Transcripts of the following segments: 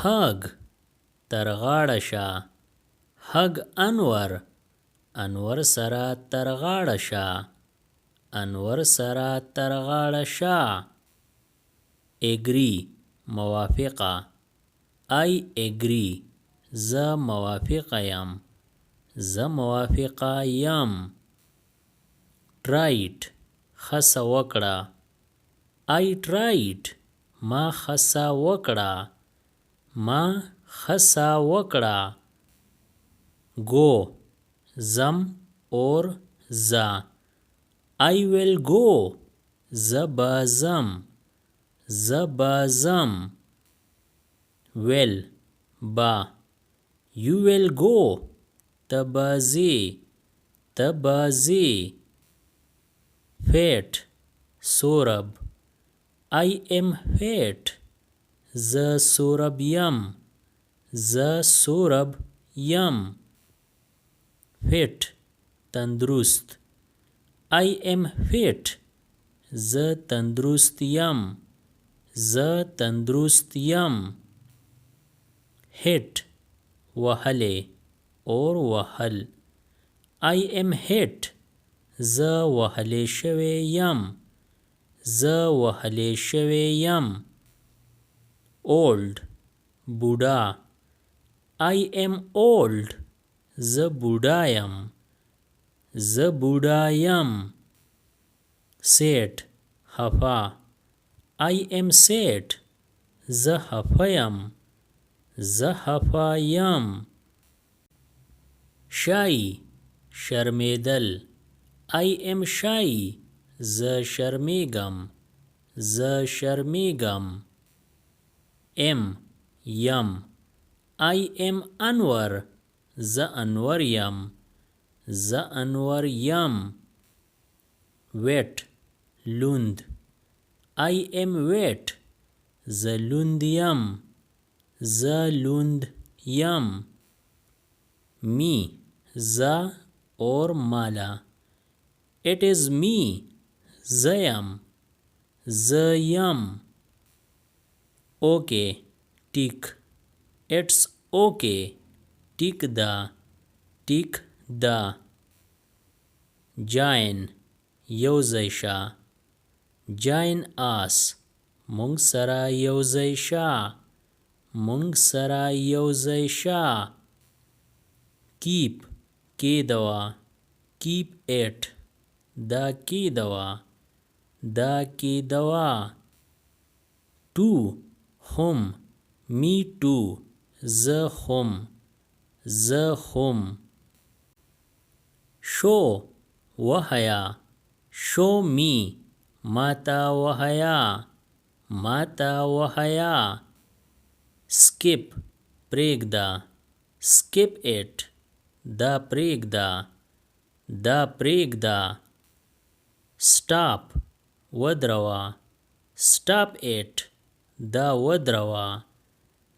hug تر غاړه شه hug انور انور سره تر غاړه شه انور سره تر غاړه شه agree موافقه I agree زه موافقه یم زه موافقه یم tried خسه وکړه I tried ما خسه وکړه ما خسه وکړه go زم اور زه I will go زه به زم زه به زم will با you will go ته به ځې ته به ځې fat سورب I am fat زه سورب یم زه سورب یم fit تندرست I am fit زه تندرست یم زه تندرست یم hit وهلې اور وهل I am hit زه وهلې شوی یم زه وهلې شوی یم old بوډا I am old زه بوډا یم زه بوډا یم sad خفا I am sad زه خفه یم زه خفه یم shy شرمیدل I am shy زه شرمیږم زه شرمیږم am یم I am انور زه انور یم زه انور یم wet لوند I am wet زه لوند یم زه لوند یم me زه اور مالا it is me زه یم زه یم okay ټیک it's okay ټیک ده ټیک ده join یوځای شه join us مونږ سره یوځای شه مونږ سره یوځای شه keep کېدوه keep it دا کېدوه دا کېدوه to هم me too زه هم زه هم show وهیا show me ماتا وهیا ماتا وهیا skip پرېږده skip it دا پرېږده دا پرېږده stop ودروه stop it دا ودروه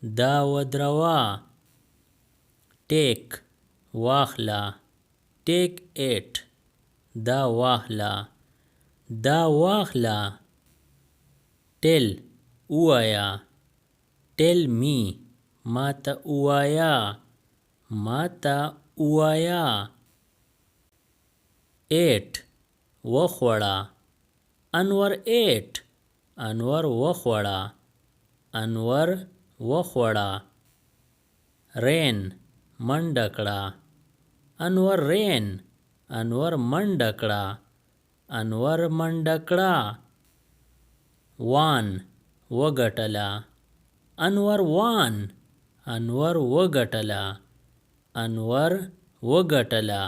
دا ودروه take واخله take it دا واخله دا واخله tell اوایا tell me ماته اوایا ماته اوایا ate وخوړه انور ate انور وخوړه انور وخوړه ran منډه کړه انور ran انور منډه کړه انور منډه کړه won وګټله انور won انور وګټله انور وګټله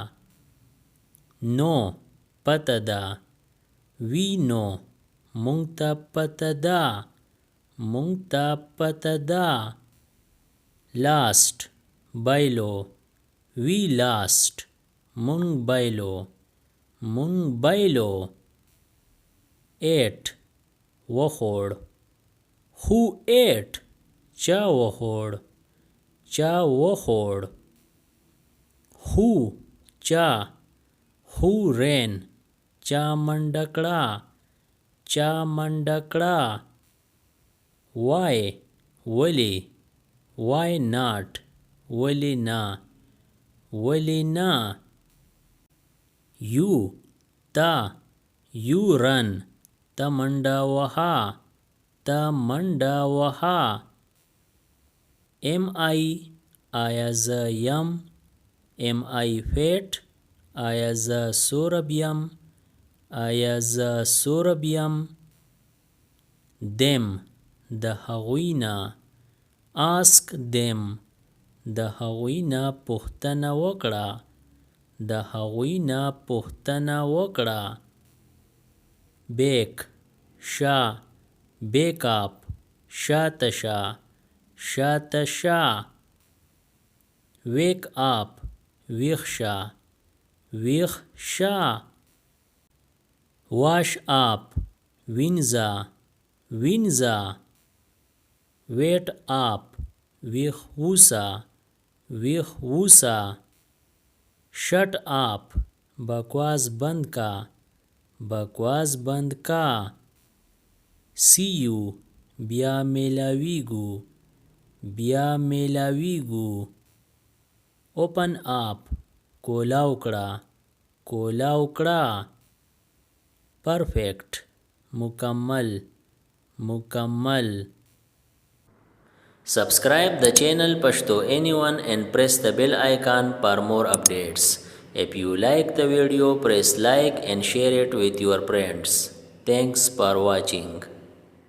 نو پته ده وی نو مونږ ته پته ده مونږ ته پته ده لاست بایلو وی لاست مونږ بایلو مونږ بایلو ایټ وخوړ هو ایټ چا وخوړ چا وخوړ هو چا هو رین چا منډه کړه چا منډه کړه وای ولې why not ولی نه ولی نه you تا you run ته منډه وهه ته منډه وهه am I آیا زه یم am I fat آیا زه سورب یم آیا زه سورب یم them د هغوی نه ask them د هغوی نه پوښتنه وکړه د هغوی نه پوښتنه وکړه بیک شا بیک اپ شاته شه شاته شه wake up ویښ شه ویښ شه wash up وینځه وینځه wait up ویښ اوسه ویښ اوسه shut up بکواس بند کا بکواس بند کا see you بیا میلاویږو بیا میلاویږو open up کولاو کړه کولاو کړه perfect مکمل مکمل Subscribe the channel Pashto Anyone and press the bell icon for more updates. If you like the video, press like and share it with your friends. Thanks for watching.